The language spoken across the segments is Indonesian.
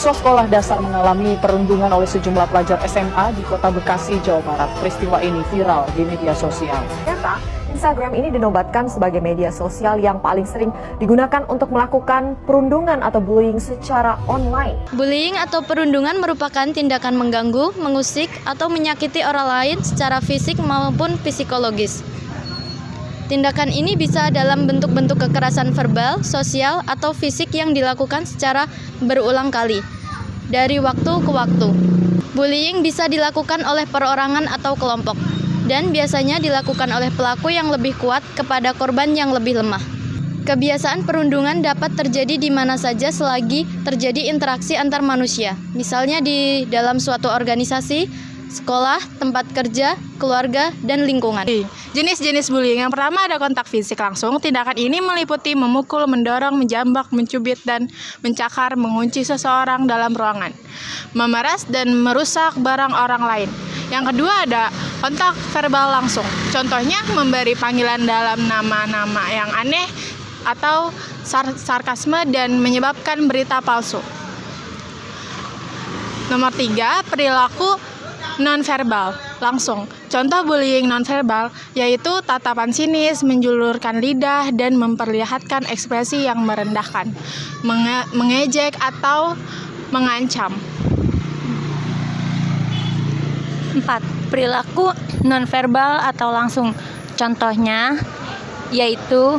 Siswa sekolah dasar mengalami perundungan oleh sejumlah pelajar SMA di Kota Bekasi, Jawa Barat. Peristiwa ini viral di media sosial. Ternyata Instagram ini dinobatkan sebagai media sosial yang paling sering digunakan untuk melakukan perundungan atau bullying secara online. Bullying atau perundungan merupakan tindakan mengganggu, mengusik, atau menyakiti orang lain secara fisik maupun psikologis. Tindakan ini bisa dalam bentuk-bentuk kekerasan verbal, sosial, atau fisik yang dilakukan secara berulang kali, dari waktu ke waktu. Bullying bisa dilakukan oleh perorangan atau kelompok, dan biasanya dilakukan oleh pelaku yang lebih kuat kepada korban yang lebih lemah. Kebiasaan perundungan dapat terjadi di mana saja selagi terjadi interaksi antar manusia, misalnya di dalam suatu organisasi, sekolah, tempat kerja, keluarga, dan lingkungan. Jenis-jenis bullying. Yang pertama ada kontak fisik langsung. Tindakan ini meliputi memukul, mendorong, menjambak, mencubit, dan mencakar, mengunci seseorang dalam ruangan, memeras dan merusak barang orang lain. Yang kedua ada kontak verbal langsung. Contohnya memberi panggilan dalam nama-nama yang aneh atau sarkasme dan menyebabkan berita palsu. Nomor 3, perilaku non-verbal langsung. Contoh bullying non-verbal yaitu tatapan sinis, menjulurkan lidah, dan memperlihatkan ekspresi yang merendahkan, mengejek, atau mengancam. 4. Perilaku non-verbal atau langsung. Contohnya yaitu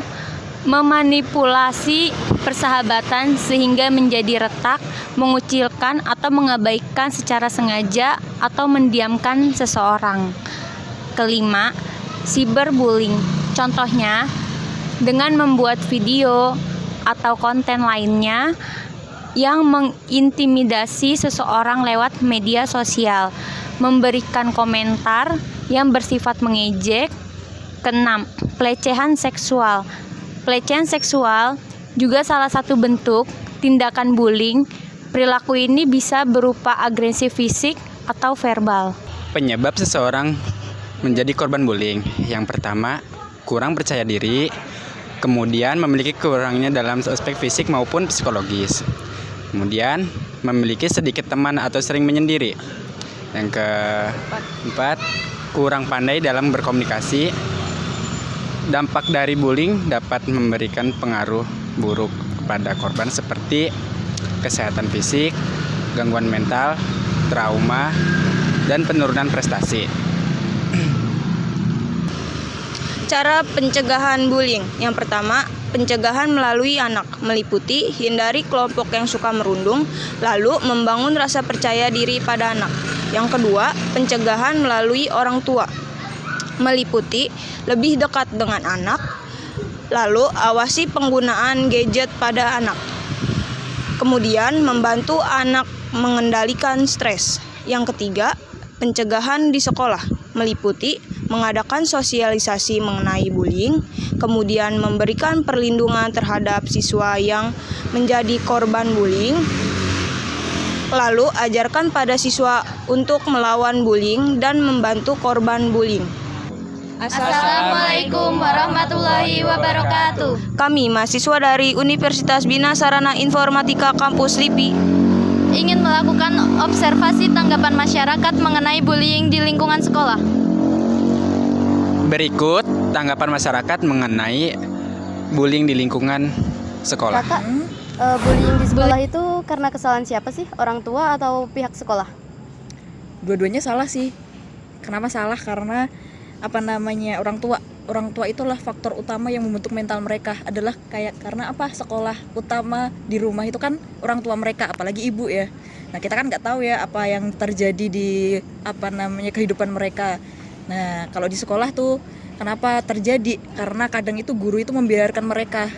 memanipulasi persahabatan sehingga menjadi retak, mengucilkan atau mengabaikan secara sengaja atau mendiamkan seseorang. Kelima, cyberbullying. Contohnya dengan membuat video atau konten lainnya yang mengintimidasi seseorang lewat media sosial, memberikan komentar yang bersifat mengejek. Keenam, pelecehan seksual. Pelecehan seksual juga salah satu bentuk tindakan bullying. Perilaku ini bisa berupa agresi fisik atau verbal. Penyebab seseorang menjadi korban bullying. Yang pertama, kurang percaya diri, kemudian memiliki kekurangannya dalam aspek fisik maupun psikologis. Kemudian, memiliki sedikit teman atau sering menyendiri. Yang keempat, kurang pandai dalam berkomunikasi. Dampak dari bullying dapat memberikan pengaruh buruk kepada korban seperti kesehatan fisik, gangguan mental, trauma, dan penurunan prestasi. Cara pencegahan bullying. Yang pertama, pencegahan melalui anak, meliputi hindari kelompok yang suka merundung, lalu membangun rasa percaya diri pada anak. Yang kedua, pencegahan melalui orang tua, meliputi lebih dekat dengan anak, lalu awasi penggunaan gadget pada anak. Kemudian membantu anak mengendalikan stres. Yang ketiga, pencegahan di sekolah, meliputi mengadakan sosialisasi mengenai bullying, kemudian memberikan perlindungan terhadap siswa yang menjadi korban bullying, lalu ajarkan pada siswa untuk melawan bullying dan membantu korban bullying. Assalamualaikum warahmatullahi wabarakatuh. Kami mahasiswa dari Universitas Bina Sarana Informatika Kampus LIPI Ingin melakukan observasi tanggapan masyarakat mengenai bullying di lingkungan sekolah. Berikut tanggapan masyarakat mengenai bullying di lingkungan sekolah. Kakak, bullying di sekolah itu karena kesalahan siapa sih? Orang tua atau pihak sekolah? Dua-duanya salah sih. Kenapa salah? Karena orang tua itulah faktor utama yang membentuk mental mereka. Adalah karena sekolah utama di rumah itu kan orang tua mereka, apalagi ibu ya. Nah, kita kan nggak tahu ya apa yang terjadi di kehidupan mereka. Nah, kalau di sekolah tuh kenapa terjadi? Karena kadang itu guru itu membiarkan mereka.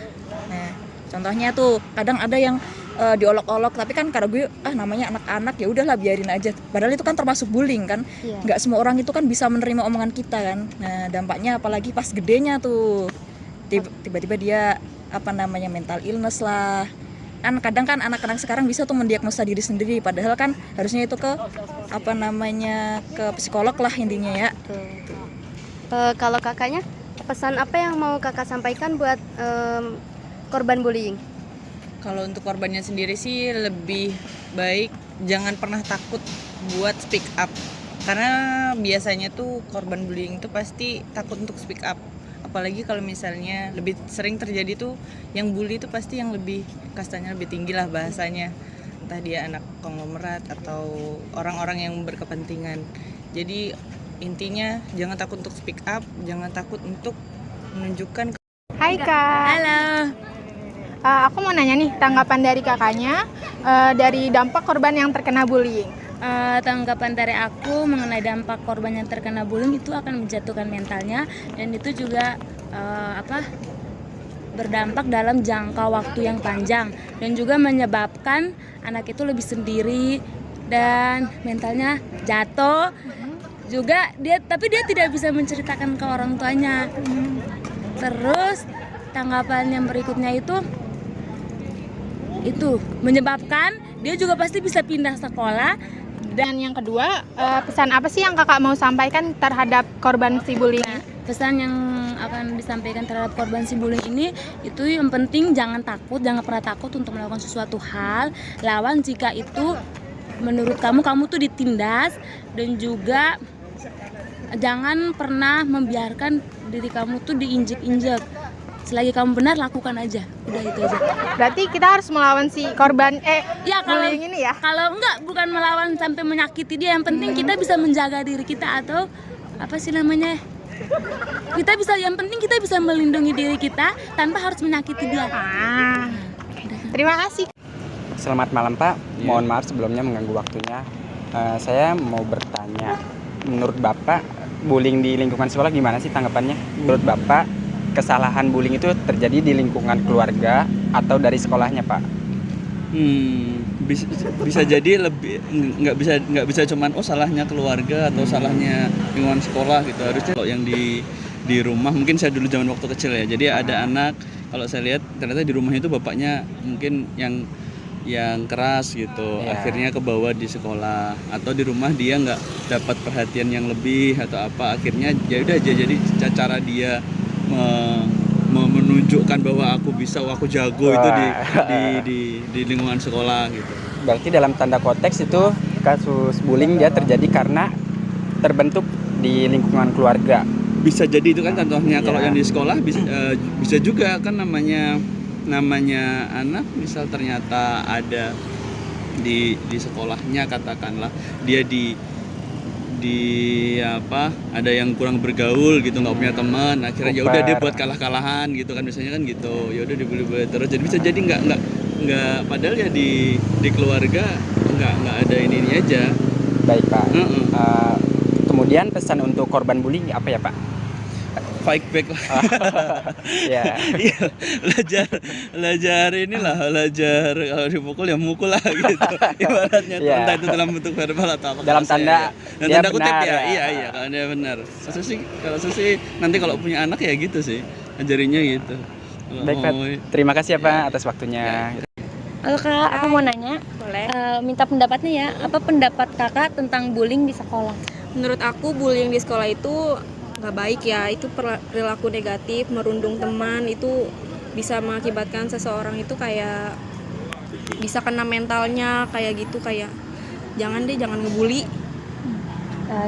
Nah, contohnya tuh kadang ada yang diolok-olok, tapi kan karena gue namanya anak-anak ya udahlah biarin aja. Padahal itu kan termasuk bullying kan. Iya. Nggak semua orang itu kan bisa menerima omongan kita kan. Nah, dampaknya apalagi pas gedenya tuh tiba-tiba dia mental illness lah. Kan kadang kan anak-anak sekarang bisa tuh mendiagnosa diri sendiri, padahal kan harusnya itu ke ke psikolog lah intinya ya. Kalau kakaknya, pesan apa yang mau kakak sampaikan buat korban bullying? Kalau untuk korbannya sendiri sih lebih baik jangan pernah takut buat speak up. Karena biasanya tuh korban bullying itu pasti takut untuk speak up. Apalagi kalau misalnya lebih sering terjadi tuh yang bully itu pasti yang lebih kastanya lebih tinggi lah bahasanya. Entah dia anak konglomerat atau orang-orang yang berkepentingan. Jadi intinya jangan takut untuk speak up, jangan takut untuk menunjukkan. Hai Kak. Halo. Aku mau nanya nih tanggapan dari kakaknya dari dampak korban yang terkena bullying. Tanggapan dari aku mengenai dampak korban yang terkena bullying itu akan menjatuhkan mentalnya, dan itu juga berdampak dalam jangka waktu yang panjang, dan juga menyebabkan anak itu lebih sendiri dan mentalnya jatuh. Juga dia tidak bisa menceritakan ke orang tuanya. Terus tanggapan yang berikutnya itu menyebabkan dia juga pasti bisa pindah sekolah. Dan yang kedua, pesan apa sih yang kakak mau sampaikan terhadap korban si bullying? Pesan yang akan disampaikan terhadap korban si bullying ini itu yang penting jangan pernah takut untuk melakukan sesuatu hal lawan jika itu menurut kamu tuh ditindas, dan juga jangan pernah membiarkan diri kamu tuh diinjek-injek. Selagi kamu benar, lakukan aja. Udah itu aja. Berarti kita harus melawan si korban bullying ini ya? Kalau enggak, bukan melawan sampai menyakiti dia. Yang penting kita bisa menjaga diri kita, atau yang penting kita bisa melindungi diri kita tanpa harus menyakiti dia. Terima kasih. Selamat malam Pak, mohon maaf sebelumnya mengganggu waktunya. Saya mau bertanya, menurut Bapak bullying di lingkungan sekolah gimana sih tanggapannya? Menurut Bapak kesalahan bullying itu terjadi di lingkungan keluarga atau dari sekolahnya Pak? Bisa jadi lebih nggak bisa cuman salahnya keluarga atau salahnya lingkungan sekolah gitu. Harusnya kalau yang di rumah, mungkin saya dulu zaman waktu kecil ya, jadi ada anak, kalau saya lihat ternyata di rumahnya itu bapaknya mungkin yang keras gitu, akhirnya kebawa di sekolah, atau di rumah dia nggak dapat perhatian yang lebih atau apa, akhirnya ya udah aja jadi cara dia menunjukkan bahwa aku bisa, aku jago. Itu di lingkungan sekolah gitu. Berarti dalam tanda konteks itu kasus bullying dia terjadi karena terbentuk di lingkungan keluarga. Bisa jadi itu kan contohnya. Kalau yang di sekolah bisa juga kan namanya anak misal ternyata ada di sekolahnya, katakanlah dia ada yang kurang bergaul gitu, nggak punya teman, akhirnya ya udah dia buat kalah-kalahan gitu kan, biasanya kan gitu, ya udah dibully terus. Jadi bisa jadi nggak padahal ya di keluarga nggak ada ini aja. Baik Pak. Kemudian pesan untuk korban bullying apa ya Pak? Fight back lah. Iya, belajar kalau dipukul ya mukul lah gitu. Ibaratnya entah itu dalam bentuk verbal atau apa. Dalam tanda kutip ya. Iya, kalau dia benar. Kalau saya sih nanti kalau punya anak ya gitu sih, ajarinya gitu. Baik Pak, terima kasih ya Pak atas waktunya. Halo Kak, aku mau nanya. Boleh. Minta pendapatnya ya. Apa pendapat Kakak tentang bullying di sekolah? Menurut aku bullying di sekolah itu nggak baik ya. Itu perilaku negatif, merundung teman, itu bisa mengakibatkan seseorang itu kayak bisa kena mentalnya kayak gitu, kayak jangan ngebully.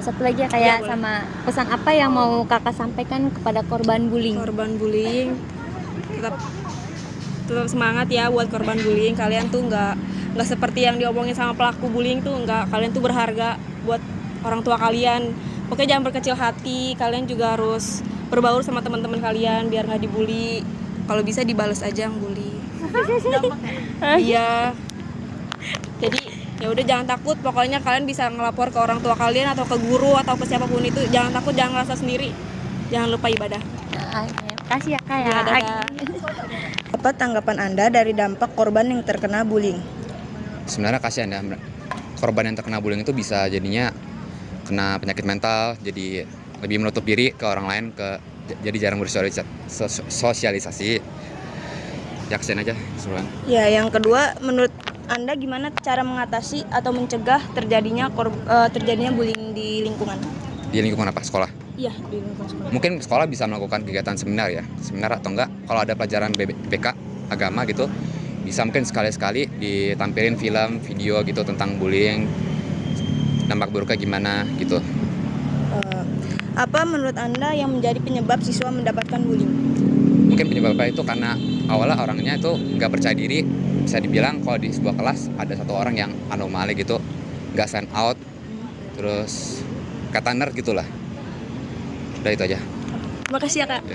Satu lagi ya kayak sama pesan apa yang mau Kakak sampaikan kepada korban bullying? Korban bullying tetap semangat ya buat korban bullying. Kalian tuh nggak seperti yang diomongin sama pelaku bullying tuh, nggak. Kalian tuh berharga buat orang tua kalian. Pokoknya jangan berkecil hati. Kalian juga harus berbaur sama teman-teman kalian biar nggak dibully. Kalau bisa dibales aja yang bully. Iya. Jadi ya udah jangan takut. Pokoknya kalian bisa ngelapor ke orang tua kalian atau ke guru atau ke siapapun itu. Jangan takut, jangan ngerasa sendiri. Jangan lupa ibadah. Kasih ya Kak ya. Apa tanggapan Anda dari dampak korban yang terkena bullying? Sebenarnya kasihan ya, korban yang terkena bullying itu bisa jadinya kena penyakit mental, jadi lebih menutup diri ke orang lain, jadi jarang bersosialisasi. Ya kasihan aja sebenarnya. Ya, yang kedua, menurut Anda gimana cara mengatasi atau mencegah terjadinya bullying di lingkungan? Di lingkungan apa? Sekolah? Iya, di lingkungan sekolah. Mungkin sekolah bisa melakukan kegiatan seminar ya, seminar atau enggak. Kalau ada pelajaran BK agama gitu, bisa mungkin sekali-sekali ditampilin film, video gitu tentang bullying, dampak buruknya gimana gitu. Apa menurut Anda yang menjadi penyebab siswa mendapatkan bullying? Mungkin penyebabnya itu karena awalnya orangnya itu nggak percaya diri, bisa dibilang kalau di sebuah kelas ada satu orang yang anomali gitu, nggak stand out, terus kata nerd gitulah. Udah itu aja. Makasih ya Kak.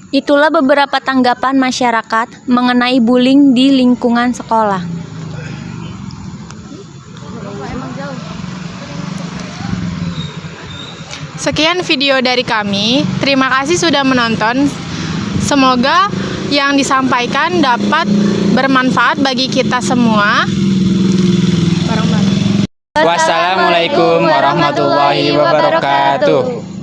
Itulah beberapa tanggapan masyarakat mengenai bullying di lingkungan sekolah. Sekian video dari kami. Terima kasih sudah menonton. Semoga yang disampaikan dapat bermanfaat bagi kita semua. Wassalamualaikum warahmatullahi wabarakatuh.